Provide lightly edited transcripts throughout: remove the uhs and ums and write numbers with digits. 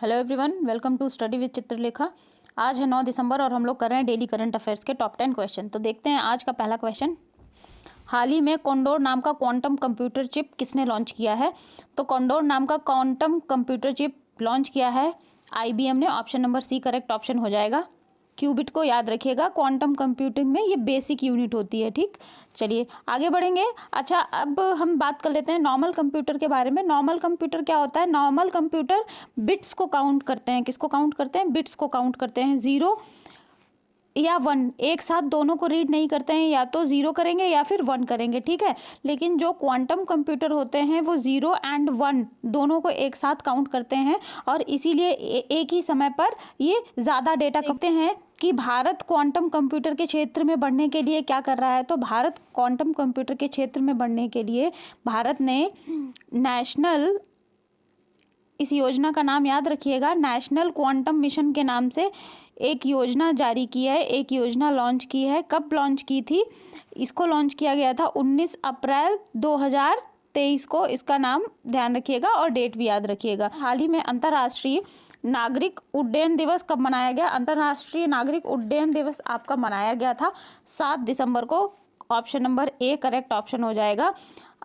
Hello everyone, welcome to study with Chitralekha. आज है 9 दिसंबर और हम लोग कर रहे हैं डेली करंट अफेयर्स के टॉप 10 क्वेश्चन। तो देखते हैं आज का पहला क्वेश्चन। हाल ही में कॉन्डोर नाम का क्वांटम कंप्यूटर चिप किसने लॉन्च किया है? तो कॉन्डोर नाम का क्वांटम कंप्यूटर चिप लॉन्च किया है IBM ने। Option number C correct option हो जाएगा। क्यूबिट को याद रखिएगा, क्वांटम कंप्यूटिंग में ये बेसिक यूनिट होती है। ठीक, चलिए आगे बढ़ेंगे। अच्छा, अब हम बात कर लेते हैं नॉर्मल कंप्यूटर के बारे में। नॉर्मल कंप्यूटर क्या होता है? नॉर्मल कंप्यूटर बिट्स को काउंट करते हैं। किसको काउंट करते हैं? बिट्स को काउंट करते हैं। 0 या 1 एक साथ दोनों को रीड नहीं करते हैं, या तो 0 करेंगे या फिर 1 करेंगे। ठीक है, लेकिन जो क्वांटम कंप्यूटर होते हैं वो 0 एंड 1 दोनों को एक साथ काउंट करते हैं और इसीलिए एक ही समय पर ये ज़्यादा डेटा करते हैं। कि भारत क्वांटम कंप्यूटर के क्षेत्र में बढ़ने के लिए क्या कर रहा है? तो भारत क्वांटम कंप्यूटर के क्षेत्र में बढ़ने के लिए भारत ने नेशनल, इस योजना का नाम याद रखिएगा, नेशनल क्वांटम मिशन के नाम से एक योजना जारी की है, एक योजना लॉन्च की है। कब लॉन्च की थी? इसको लॉन्च किया गया था 19 अप्रैल 2023 को। इसका नाम ध्यान रखिएगा और डेट भी याद रखिएगा। हाल ही में अंतर्राष्ट्रीय नागरिक उड्डयन दिवस कब मनाया गया? अंतर्राष्ट्रीय नागरिक उड्डयन दिवस आपका मनाया गया था 7 दिसंबर को। Option number A correct option हो जाएगा।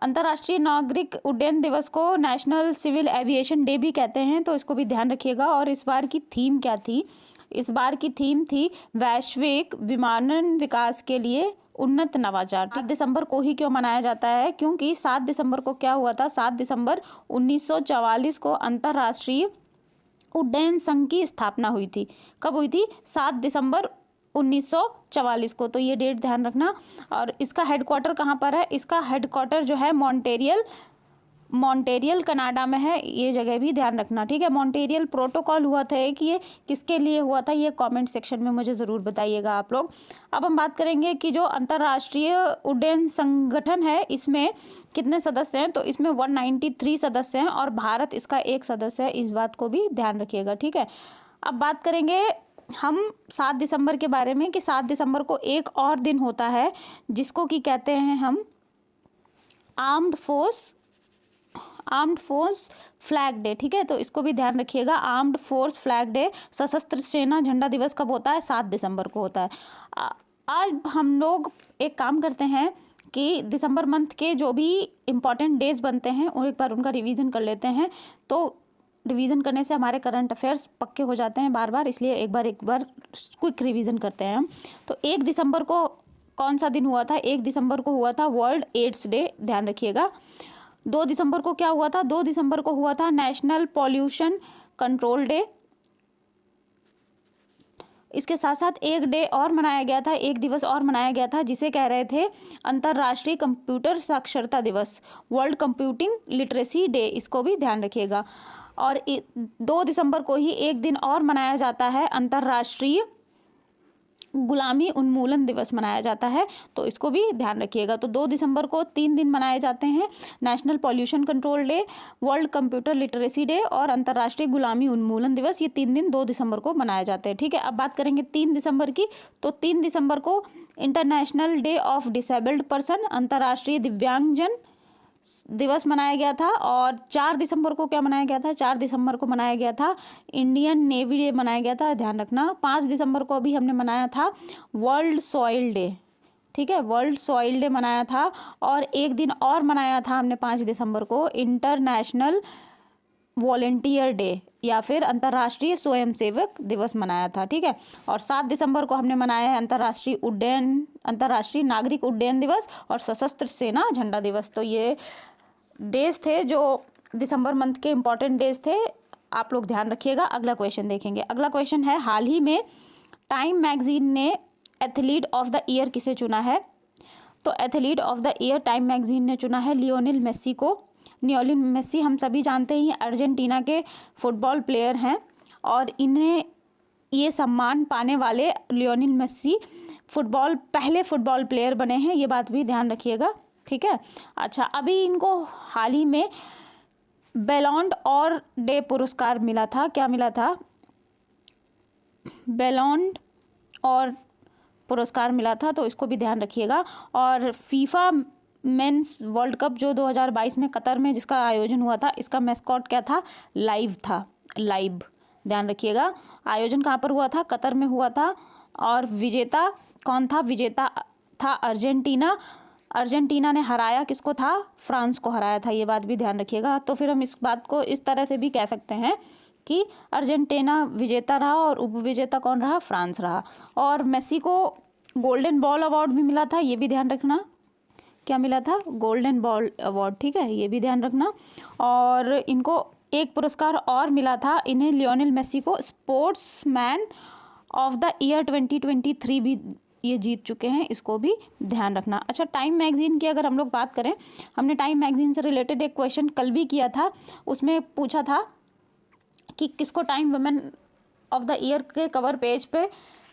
अंतर्राष्ट्रीय नागरिक उड्डयन दिवस को नेशनल सिविल एविएशन डे भी कहते हैं, तो इसको भी ध्यान रखिएगा। और इस बार की थीम क्या थी? इस बार की थीम थी वैश्विक विमानन विकास के लिए उन्नत नवाचार। 7 दिसंबर को ही क्यों मनाया जाता है? क्योंकि 7 दिसंबर को क्या हुआ था? 7 दिसंबर 1944 को अंतर्राष्ट्रीय उड्डयन संघ की स्थापना हुई थी। कब हुई थी? 7 दिसंबर 1944 को। तो ये डेट ध्यान रखना। और इसका हेडक्वार्टर कहाँ पर है? इसका हेडक्वार्टर जो है मॉन्ट्रियल कनाडा में है। ये जगह भी ध्यान रखना। ठीक है, मॉन्ट्रियल प्रोटोकॉल हुआ था कि ये किसके लिए हुआ था, ये कमेंट सेक्शन में मुझे ज़रूर बताइएगा आप लोग। अब हम बात करेंगे कि जो अंतर्राष्ट्रीय उड्डयन संगठन है इसमें कितने सदस्य हैं? तो इसमें 193 सदस्य हैं और भारत इसका एक सदस्य है। इस बात को भी ध्यान रखिएगा। ठीक है, अब बात करेंगे हम 7 दिसंबर के बारे में कि 7 दिसंबर को एक और दिन होता है जिसको कि कहते हैं हम आर्म्ड फोर्स फ्लैग डे। ठीक है, तो इसको भी ध्यान रखिएगा। आर्म्ड फोर्स फ्लैग डे, सशस्त्र सेना झंडा दिवस कब होता है? 7 दिसंबर को होता है। आज हम लोग एक काम करते हैं कि दिसंबर मंथ के जो भी इम्पॉर्टेंट डेज बनते हैं और एक बार उनका रिवीजन कर लेते हैं। तो रिवीजन करने से हमारे करंट अफेयर्स पक्के हो जाते हैं बार बार, इसलिए एक बार क्विक रिवीजन करते हैं हम। तो 1 दिसंबर को कौन सा दिन हुआ था? 1 दिसंबर को हुआ था वर्ल्ड एड्स डे, ध्यान रखिएगा। 2 दिसंबर को क्या हुआ था? 2 दिसंबर को हुआ था नेशनल पॉल्यूशन कंट्रोल डे। इसके साथ साथ एक डे और मनाया गया था, एक दिवस और मनाया गया था जिसे कह रहे थे अंतर्राष्ट्रीय कंप्यूटर साक्षरता दिवस, वर्ल्ड कंप्यूटिंग लिटरेसी डे। इसको भी ध्यान रखिएगा। और 2 दिसंबर को ही एक दिन और मनाया जाता है अंतर्राष्ट्रीय गुलामी उन्मूलन दिवस मनाया जाता है, तो इसको भी ध्यान रखिएगा। तो 2 दिसंबर को 3 दिन मनाए जाते हैं, national pollution control day, world computer literacy day और अंतर्राष्ट्रीय गुलामी उन्मूलन दिवस। ये 3 दिन 2 दिसंबर को मनाए जाते हैं। ठीक है, अब बात करेंगे 3 दिसंबर की। तो 3 दिसंबर को international day of disabled person, अंतर्राष्ट्रीय दिव्यांगजन दिवस मनाया गया था। और 4 दिसंबर को क्या मनाया गया था? 4 दिसंबर को मनाया गया था इंडियन नेवी डे मनाया गया था, ध्यान रखना। 5 दिसंबर को अभी हमने मनाया था वर्ल्ड सॉइल डे। ठीक है, वर्ल्ड सॉइल डे मनाया था। और एक दिन और मनाया था हमने 5 दिसंबर को इंटरनेशनल वॉलेंटियर डे या फिर अंतर्राष्ट्रीय स्वयंसेवक दिवस मनाया था। ठीक है, और 7 दिसंबर को हमने मनाया है अंतर्राष्ट्रीय नागरिक उड्डयन दिवस और सशस्त्र सेना झंडा दिवस। तो ये डेज थे जो दिसंबर मंथ के इम्पॉर्टेंट डेज थे, आप लोग ध्यान रखिएगा। अगला क्वेश्चन देखेंगे। अगला क्वेश्चन है, हाल ही में टाइम मैगजीन ने एथलीट ऑफ द ईयर किसे चुना है? तो athlete of the year time magazine ने चुना है लियोनेल मेसी को। लियोनेल मेसी हम सभी जानते ही अर्जेंटीना के फुटबॉल प्लेयर हैं और इन्हें ये सम्मान पाने वाले लियोनेल मेसी पहले फुटबॉल प्लेयर बने हैं, ये बात भी ध्यान रखिएगा। ठीक है, अच्छा, अभी इनको हाल ही में बैलोन ड'ओर डे पुरस्कार मिला था। क्या मिला था? बैलोन ड'ओर पुरस्कार मिला था, तो इसको भी ध्यान रखिएगा। और फीफा मेंस वर्ल्ड कप जो 2022 में कतर में जिसका आयोजन हुआ था, इसका मैस्कॉट क्या था? लाइव था, लाइव। ध्यान रखिएगा। आयोजन कहाँ पर हुआ था? कतर में हुआ था। और विजेता कौन था? विजेता था अर्जेंटीना। अर्जेंटीना ने हराया किसको था? फ्रांस को हराया था। ये बात भी ध्यान रखिएगा। तो फिर हम इस बात को इस तरह से भी कह सकते हैं कि अर्जेंटीना विजेता रहा और उपविजेता कौन रहा? फ्रांस रहा। और मेसी को गोल्डन बॉल अवार्ड भी मिला था, ये भी ध्यान रखना। क्या मिला था? गोल्डन बॉल अवार्ड, ठीक है, ये भी ध्यान रखना। और इनको एक पुरस्कार और मिला था, इन्हें लियोनेल मेसी को स्पोर्ट्समैन ऑफ द ईयर 2023 भी ये जीत चुके हैं, इसको भी ध्यान रखना। अच्छा, टाइम मैगजीन की अगर हम लोग बात करें, हमने टाइम मैगजीन से रिलेटेड एक क्वेश्चन कल भी किया था। उसमें पूछा था कि किसको time women of the year के कवर पेज पे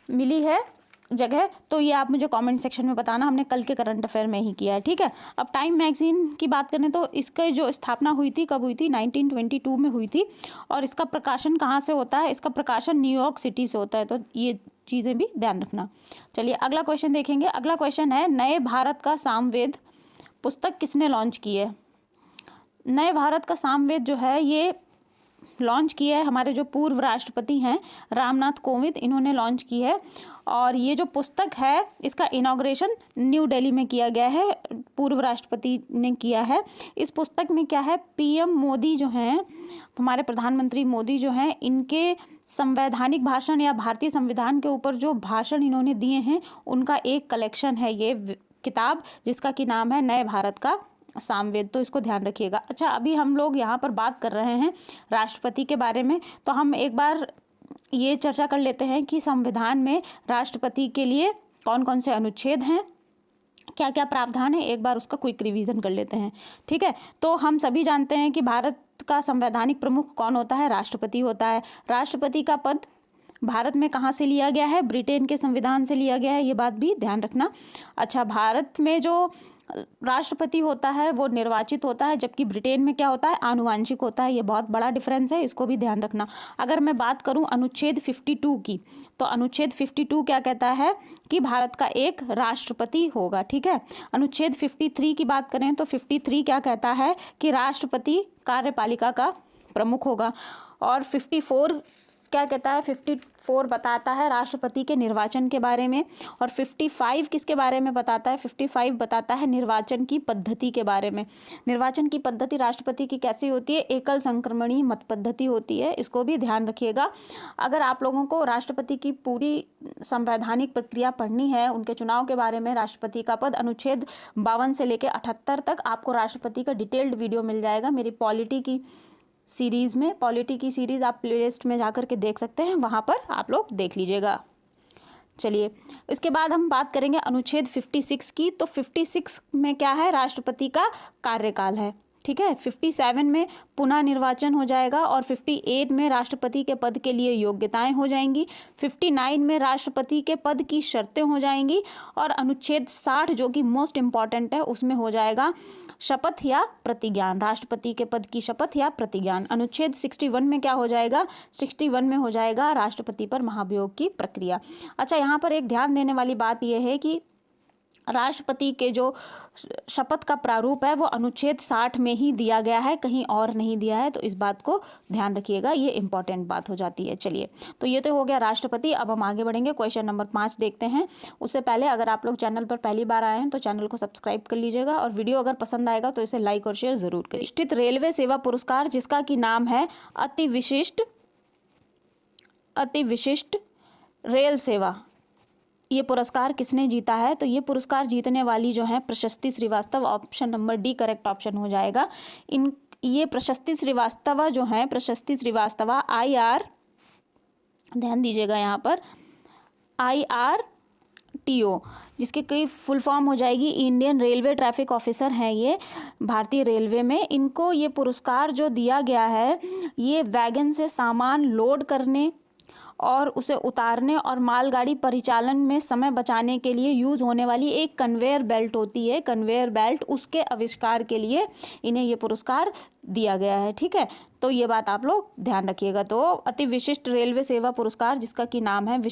मिली है जगह, तो ये आप मुझे कमेंट सेक्शन में बताना। हमने कल के करंट अफेयर में ही किया है, ठीक है। अब टाइम मैगजीन की बात करें तो इसकी जो स्थापना हुई थी, कब हुई थी? 1922 में हुई थी। और इसका प्रकाशन कहाँ से होता है? इसका प्रकाशन न्यूयॉर्क सिटी से होता है, तो ये चीज़ें भी ध्यान रखना। चलिए अगला क्वेश्चन देखेंगे। अगला क्वेश्चन है, नए भारत का सामवेद पुस्तक किसने लॉन्च की है? नए भारत का सामवेद जो है ये लॉन्च किया है हमारे जो पूर्व राष्ट्रपति हैं रामनाथ कोविंद, इन्होंने लॉन्च की है। और ये जो पुस्तक है इसका इनॉग्रेशन न्यू दिल्ली में किया गया है, पूर्व राष्ट्रपति ने किया है। इस पुस्तक में क्या है? पीएम मोदी जो हैं, हमारे प्रधानमंत्री मोदी जो हैं, इनके संवैधानिक भाषण या भारतीय संविधान के ऊपर जो भाषण इन्होंने दिए हैं उनका एक कलेक्शन है ये किताब, जिसका कि नाम है नए भारत का सामवेद। तो इसको ध्यान रखिएगा। अच्छा, अभी हम लोग यहाँ पर बात कर रहे हैं राष्ट्रपति के बारे में, तो हम एक बार ये चर्चा कर लेते हैं कि संविधान में राष्ट्रपति के लिए कौन कौन से अनुच्छेद हैं, क्या क्या प्रावधान है, एक बार उसका क्विक रिवीजन कर लेते हैं, ठीक है। तो हम सभी जानते हैं कि भारत का संवैधानिक प्रमुख कौन होता है? राष्ट्रपति होता है। राष्ट्रपति का पद भारत में कहाँ से लिया गया है? ब्रिटेन के संविधान से लिया गया है, ये बात भी ध्यान रखना। अच्छा, भारत में जो राष्ट्रपति होता है वो निर्वाचित होता है, जबकि ब्रिटेन में क्या होता है? आनुवांशिक होता है। ये बहुत बड़ा डिफरेंस है, इसको भी ध्यान रखना। अगर मैं बात करूं अनुच्छेद 52 की, तो अनुच्छेद 52 क्या कहता है? कि भारत का एक राष्ट्रपति होगा, ठीक है। अनुच्छेद 53 की बात करें तो 53 क्या कहता है? कि राष्ट्रपति कार्यपालिका का प्रमुख होगा। और 54 क्या कहता है? 54 बताता है राष्ट्रपति के निर्वाचन के बारे में। और 55 किसके बारे में बताता है? 55 बताता है निर्वाचन की पद्धति के बारे में। निर्वाचन की पद्धति राष्ट्रपति की कैसी होती है? एकल संक्रमणीय मत पद्धति होती है, इसको भी ध्यान रखिएगा। अगर आप लोगों को राष्ट्रपति की पूरी संवैधानिक प्रक्रिया पढ़नी है, उनके चुनाव के बारे में, राष्ट्रपति का पद अनुच्छेद 52 से लेकर 78 तक आपको राष्ट्रपति का डिटेल्ड वीडियो मिल जाएगा मेरी पॉलिटी की सीरीज़ में। पॉलिटी की सीरीज़ आप प्लेलिस्ट में जाकर के देख सकते हैं, वहाँ पर आप लोग देख लीजिएगा। चलिए, इसके बाद हम बात करेंगे अनुच्छेद 56 की। तो 56 में क्या है? राष्ट्रपति का कार्यकाल है, ठीक है। 57 में पुनः निर्वाचन हो जाएगा। और 58 में राष्ट्रपति के पद के लिए योग्यताएं हो जाएंगी। 59 में राष्ट्रपति के पद की शर्तें हो जाएंगी। और अनुच्छेद 60 जो कि मोस्ट इम्पॉर्टेंट है, उसमें हो जाएगा शपथ या प्रतिज्ञान, राष्ट्रपति के पद की शपथ या प्रतिज्ञान। अनुच्छेद 61 में क्या हो जाएगा? 61 में हो जाएगा राष्ट्रपति पर महाभियोग की प्रक्रिया। अच्छा, यहाँ पर एक ध्यान देने वाली बात यह है कि राष्ट्रपति के जो शपथ का प्रारूप है वो अनुच्छेद 60 में ही दिया गया है, कहीं और नहीं दिया है, तो इस बात को ध्यान रखिएगा, ये इंपॉर्टेंट बात हो जाती है। चलिए, तो ये तो हो गया राष्ट्रपति। अब हम आगे बढ़ेंगे, क्वेश्चन नंबर 5 देखते हैं। उससे पहले अगर आप लोग चैनल पर पहली बार आए हैं तो चैनल को सब्सक्राइब कर लीजिएगा, और वीडियो अगर पसंद आएगा तो इसे लाइक और शेयर जरूर करिए। प्रतिष्ठित रेलवे सेवा पुरस्कार जिसका कि नाम है अति विशिष्ट रेल सेवा, ये पुरस्कार किसने जीता है? तो ये पुरस्कार जीतने वाली जो है Prashasti Srivastava, option number D correct option हो जाएगा। ये प्रशस्ति श्रीवास्तव जो है, प्रशस्ति श्रीवास्तव IR, ध्यान दीजिएगा यहाँ पर, IRTO, जिसकी कई फुल फॉर्म हो जाएगी इंडियन रेलवे ट्रैफिक ऑफिसर हैं ये भारतीय रेलवे में। इनको ये पुरस्कार जो दिया गया है, ये वैगन से सामान लोड करने और उसे उतारने और मालगाड़ी परिचालन में समय बचाने के लिए यूज़ होने वाली एक कन्वेयर बेल्ट होती है, कन्वेयर बेल्ट, उसके आविष्कार के लिए इन्हें ये पुरस्कार दिया गया है, ठीक है। तो ये बात आप लोग ध्यान रखिएगा। तो अति विशिष्ट रेलवे सेवा पुरस्कार जिसका कि नाम है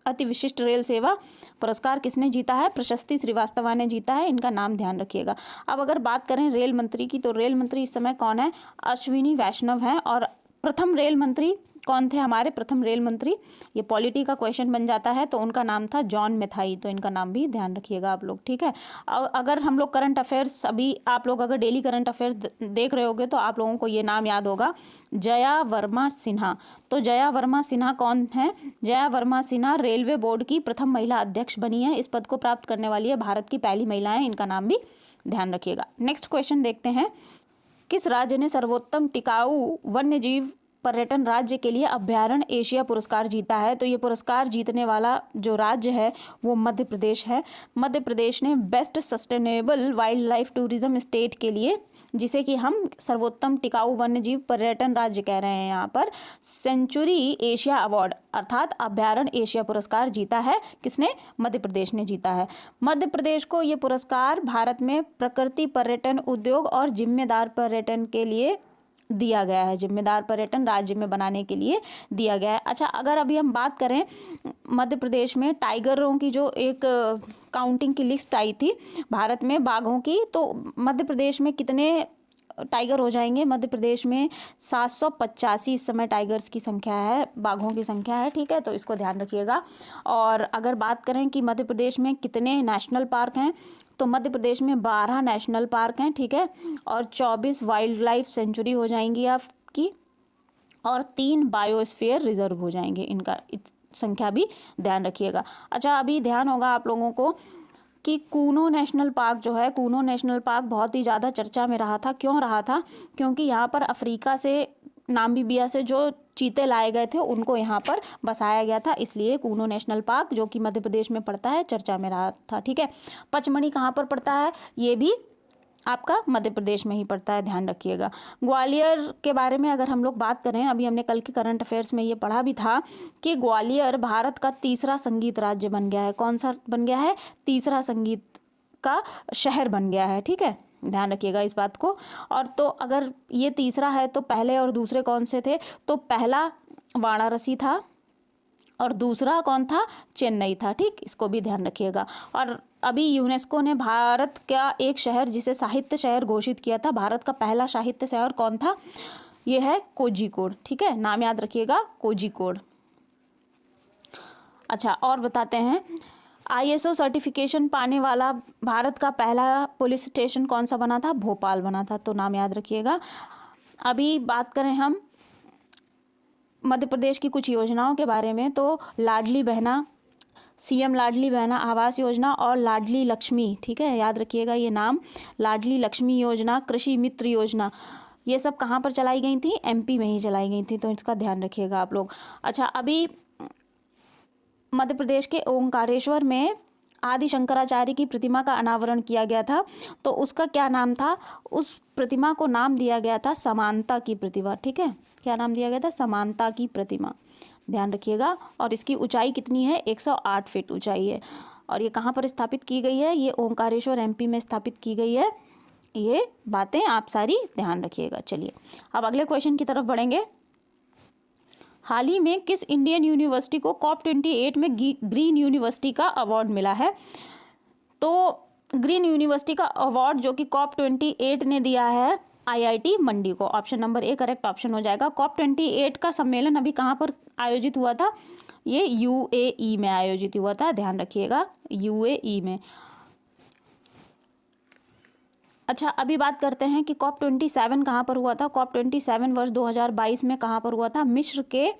अति विशिष्ट रेल सेवा पुरस्कार किसने जीता है? प्रशस्ति श्रीवास्तव ने जीता है, इनका नाम ध्यान रखिएगा। अब अगर बात करें रेल मंत्री की, तो रेल मंत्री इस समय कौन है? अश्विनी वैष्णव हैं। और प्रथम रेल मंत्री कौन थे हमारे प्रथम रेल मंत्री? ये पॉलिटी का क्वेश्चन बन जाता है, तो उनका नाम था जॉन मैथाई। तो इनका नाम भी ध्यान रखिएगा आप लोग, ठीक है। अगर हम लोग करंट अफेयर्स, अभी आप लोग अगर डेली करंट अफेयर्स देख रहे होगे तो आप लोगों को ये नाम याद होगा, जया वर्मा सिन्हा। तो जया वर्मा सिन्हा कौन है? जया वर्मा सिन्हा रेलवे बोर्ड की प्रथम महिला अध्यक्ष बनी है। इस पद को प्राप्त करने वाली है भारत की पहली महिला है। इनका नाम भी ध्यान रखिएगा। नेक्स्ट क्वेश्चन देखते हैं, किस राज्य ने सर्वोत्तम टिकाऊ वन्यजीव पर्यटन राज्य के लिए अभ्यारण्य एशिया पुरस्कार जीता है? तो ये पुरस्कार जीतने वाला जो राज्य है वो मध्य प्रदेश है। मध्य प्रदेश ने best sustainable wild life tourism state के लिए, जिसे कि हम सर्वोत्तम टिकाऊ वन्यजीव पर्यटन राज्य कह रहे हैं यहाँ पर, सेंचुरी एशिया अवार्ड अर्थात अभ्यारण्य एशिया पुरस्कार जीता है। किसने? मध्य प्रदेश ने जीता है। मध्य प्रदेश को ये पुरस्कार भारत में प्रकृति पर्यटन उद्योग और जिम्मेदार पर्यटन के लिए दिया गया है, जिम्मेदार पर्यटन राज्य में बनाने के लिए दिया गया है। अच्छा, अगर अभी हम बात करें मध्य प्रदेश में टाइगरों की जो एक काउंटिंग की लिस्ट आई थी भारत में बाघों की, तो मध्य प्रदेश में कितने टाइगर हो जाएंगे? मध्य प्रदेश में 785 इस समय टाइगर्स की संख्या है, बाघों की संख्या है, ठीक है। तो इसको ध्यान रखिएगा। और अगर बात करें कि मध्य प्रदेश में कितने नेशनल पार्क हैं, तो मध्य प्रदेश में 12 नेशनल पार्क हैं, ठीक है, और 24 वाइल्ड लाइफ सेंचुरी हो जाएंगी आपकी, और 3 बायोस्फीयर रिजर्व हो जाएंगे। इनका संख्या भी ध्यान रखिएगा। अच्छा, अभी ध्यान होगा आप लोगों को कि कूनो नेशनल पार्क जो है, कूनो नेशनल पार्क बहुत ही ज़्यादा चर्चा में रहा था। क्यों रहा था? क्योंकि यहाँ पर अफ्रीका से, नामीबिया से जो चीते लाए गए थे उनको यहाँ पर बसाया गया था, इसलिए कूनो नेशनल पार्क जो कि मध्य प्रदेश में पड़ता है चर्चा में रहा था, ठीक है। पचमढ़ी कहाँ पर पड़ता है? ये भी आपका मध्य प्रदेश में ही पड़ता है, ध्यान रखिएगा। ग्वालियर के बारे में अगर हम लोग बात करें, अभी हमने कल के करंट अफेयर्स में ये पढ़ा भी था कि ग्वालियर भारत का तीसरा संगीत राज्य बन गया है। कौन सा बन गया है? तीसरा संगीत का शहर बन गया है, ठीक है, ध्यान रखिएगा इस बात को। और तो अगर ये तीसरा है तो पहले और दूसरे कौन से थे? तो पहला वाराणसी था और दूसरा कौन था? चेन्नई था, ठीक, इसको भी ध्यान रखिएगा। और अभी यूनेस्को ने भारत का एक शहर जिसे साहित्य शहर घोषित किया था, भारत का पहला साहित्य शहर कौन था? ये है कोझिकोड, ठीक है, नाम याद रखिएगा, कोझिकोड। अच्छा, और बताते हैं, ISO सर्टिफिकेशन पाने वाला भारत का पहला पुलिस स्टेशन कौन सा बना था? भोपाल बना था, तो नाम याद रखिएगा। अभी बात करें हम मध्य प्रदेश की कुछ योजनाओं के बारे में, तो लाडली बहना, CM लाडली बहना आवास योजना और लाडली लक्ष्मी, ठीक है, याद रखिएगा ये नाम, लाडली लक्ष्मी योजना, कृषि मित्र योजना, ये सब कहाँ पर चलाई गई थी? MP में ही चलाई गई थी, तो इसका ध्यान रखिएगा आप लोग। अच्छा, अभी मध्य प्रदेश के ओंकारेश्वर में आदि शंकराचार्य की प्रतिमा का अनावरण किया गया था, तो उसका क्या नाम था? उस प्रतिमा को नाम दिया गया था समानता की प्रतिमा, ठीक है, क्या नाम दिया गया था? समानता की प्रतिमा, ध्यान रखिएगा। और इसकी ऊंचाई कितनी है? 108 फीट ऊंचाई है। और ये कहाँ पर स्थापित की गई है? ये ओंकारेश्वर MP में स्थापित की गई है। ये बातें आप सारी ध्यान रखिएगा। चलिए अब अगले क्वेश्चन की तरफ बढ़ेंगे। हाल ही में किस इंडियन यूनिवर्सिटी को COP28 में ग्रीन यूनिवर्सिटी का अवार्ड मिला है? तो ग्रीन यूनिवर्सिटी का अवार्ड जो कि COP28 ने दिया है IIT मंडी को। Option number A correct option हो जाएगा। COP28 का सम्मेलन अभी कहाँ पर आयोजित हुआ था? ये UAE में आयोजित हुआ था, ध्यान रखिएगा, UAE में। अच्छा, अभी बात करते हैं कि COP27 कहाँ पर हुआ था। COP27 वर्ष 2022 में कहाँ पर हुआ था? मिस्र के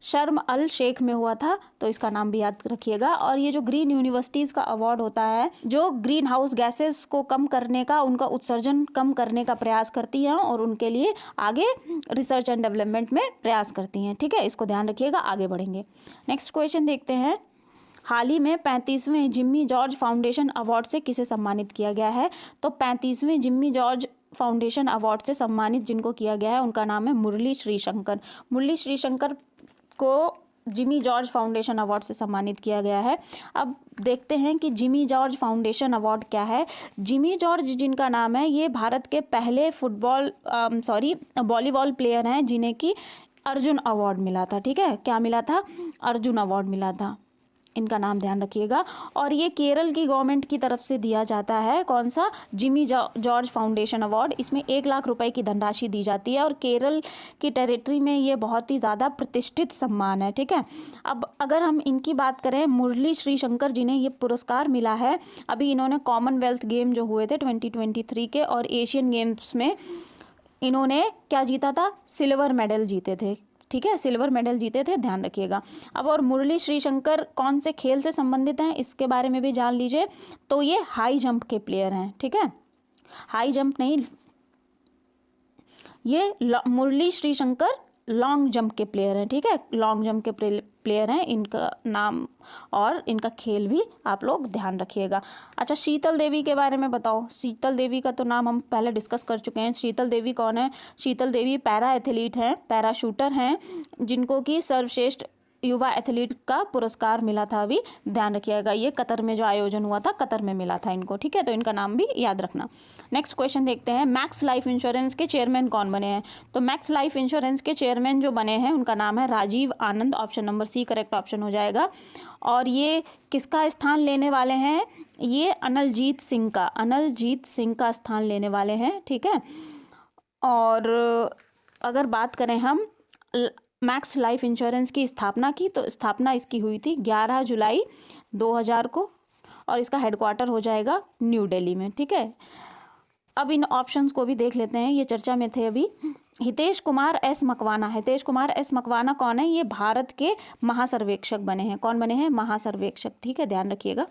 शर्म अल शेख में हुआ था, तो इसका नाम भी याद रखिएगा। और ये जो ग्रीन यूनिवर्सिटीज़ का अवार्ड होता है, जो ग्रीन हाउस गैसेस को कम करने का, उनका उत्सर्जन कम करने का प्रयास करती हैं और उनके लिए आगे रिसर्च एंड डेवलपमेंट में प्रयास करती हैं, ठीक है, इसको ध्यान रखिएगा। आगे बढ़ेंगे, नेक्स्ट क्वेश्चन देखते हैं। हाल ही में 35वें जिम्मी जॉर्ज फाउंडेशन अवार्ड से किसे सम्मानित किया गया है? तो 35वें जिम्मी जॉर्ज फाउंडेशन अवार्ड से सम्मानित जिनको किया गया है उनका नाम है मुरली श्रीशंकर। मुरली श्रीशंकर को जिमी जॉर्ज फाउंडेशन अवार्ड से सम्मानित किया गया है। अब देखते हैं कि जिमी जॉर्ज फाउंडेशन अवार्ड क्या है। जिमी जॉर्ज जिनका नाम है, ये भारत के पहले वॉलीबॉल प्लेयर हैं जिन्हें कि अर्जुन अवार्ड मिला था, ठीक है, क्या मिला था? अर्जुन अवार्ड मिला था। इनका नाम ध्यान रखिएगा। और ये केरल की गवर्नमेंट की तरफ से दिया जाता है, कौन सा, जिमी जॉर्ज फाउंडेशन अवार्ड। इसमें 1 लाख रुपए की धनराशि दी जाती है और केरल की टेरिटरी में ये बहुत ही ज़्यादा प्रतिष्ठित सम्मान है, ठीक है। अब अगर हम इनकी बात करें, मुरली श्रीशंकर जिन्हें ये पुरस्कार मिला है, अभी इन्होंने कॉमनवेल्थ गेम जो हुए थे 2023 के और एशियन गेम्स में इन्होंने क्या जीता था, सिल्वर मेडल जीते थे, ठीक है, सिल्वर मेडल जीते थे, ध्यान रखिएगा। अब और मुरली श्रीशंकर कौन से खेल से संबंधित हैं इसके बारे में भी जान लीजिए। तो ये हाई जंप के प्लेयर हैं, ठीक है, हाई जंप नहीं, ये मुरली श्रीशंकर लॉन्ग जंप के प्लेयर हैं, ठीक है, लॉन्ग जंप के प्लेयर हैं। इनका नाम और इनका खेल भी आप लोग ध्यान रखिएगा। अच्छा, शीतल देवी के बारे में बताओ। शीतल देवी का तो नाम हम पहले डिस्कस कर चुके हैं। शीतल देवी कौन है? शीतल देवी पैरा एथलीट हैं, पैरा शूटर हैं, जिनको कि सर्वश्रेष्ठ युवा एथलीट का पुरस्कार मिला था, अभी ध्यान रखिएगा। ये कतर में जो आयोजन हुआ था, कतर में मिला था इनको, ठीक है, तो इनका नाम भी याद रखना। नेक्स्ट क्वेश्चन देखते हैं, मैक्स लाइफ इंश्योरेंस के चेयरमैन कौन बने हैं? तो मैक्स लाइफ इंश्योरेंस के चेयरमैन जो बने हैं उनका नाम है Rajiv Anand. Option number C correct option हो जाएगा। और ये किसका स्थान लेने वाले हैं? ये अनलजीत सिंह का स्थान लेने वाले हैं, ठीक है। और अगर बात करें हम मैक्स लाइफ इंश्योरेंस की स्थापना की, तो स्थापना इसकी हुई थी 11 जुलाई 2000 को और इसका हेडक्वार्टर हो जाएगा न्यू दिल्ली में, ठीक है। अब इन ऑप्शंस को भी देख लेते हैं, ये चर्चा में थे अभी। हितेश कुमार एस मकवाना कौन है? ये भारत के महासर्वेक्षक बने हैं। कौन बने हैं? महासर्वेक्षक, ठीक है, ध्यान रखिएगा।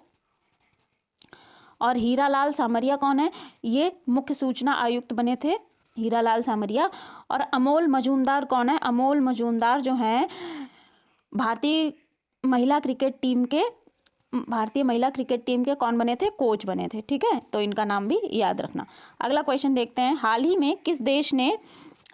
और हीरालाल सामरिया कौन है? ये मुख्य सूचना आयुक्त बने थे, हीरालाल सामरिया। और अमोल मजूमदार कौन है? अमोल मजूमदार जो हैं भारतीय महिला क्रिकेट टीम के कौन बने थे? कोच बने थे, ठीक है, तो इनका नाम भी याद रखना। अगला क्वेश्चन देखते हैं, हाल ही में किस देश ने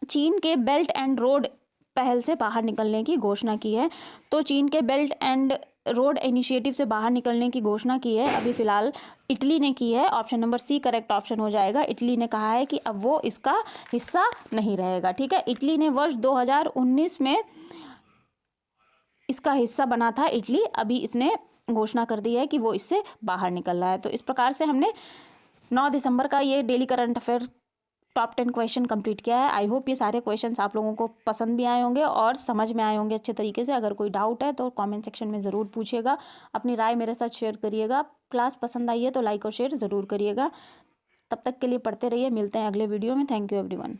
चीन के बेल्ट एंड रोड पहल से बाहर निकलने की घोषणा की है? तो चीन के बेल्ट एंड रोड इनिशिएटिव से बाहर निकलने की घोषणा की है अभी फिलहाल इटली ने की है। Option number C correct option हो जाएगा। इटली ने कहा है कि अब वो इसका हिस्सा नहीं रहेगा, ठीक है। इटली ने वर्ष 2019 में इसका हिस्सा बना था इटली, अभी इसने घोषणा कर दी है कि वो इससे बाहर निकल रहा है। तो इस प्रकार से हमने 9 दिसंबर का ये daily current affair top 10 question complete किया है। आई होप ये सारे क्वेश्चंस आप लोगों को पसंद भी आए होंगे और समझ में आए होंगे अच्छे तरीके से। अगर कोई डाउट है तो कमेंट सेक्शन में ज़रूर पूछिएगा, अपनी राय मेरे साथ शेयर करिएगा। क्लास पसंद आई है तो लाइक और शेयर ज़रूर करिएगा। तब तक के लिए पढ़ते रहिए, मिलते हैं अगले वीडियो में। Thank you everyone.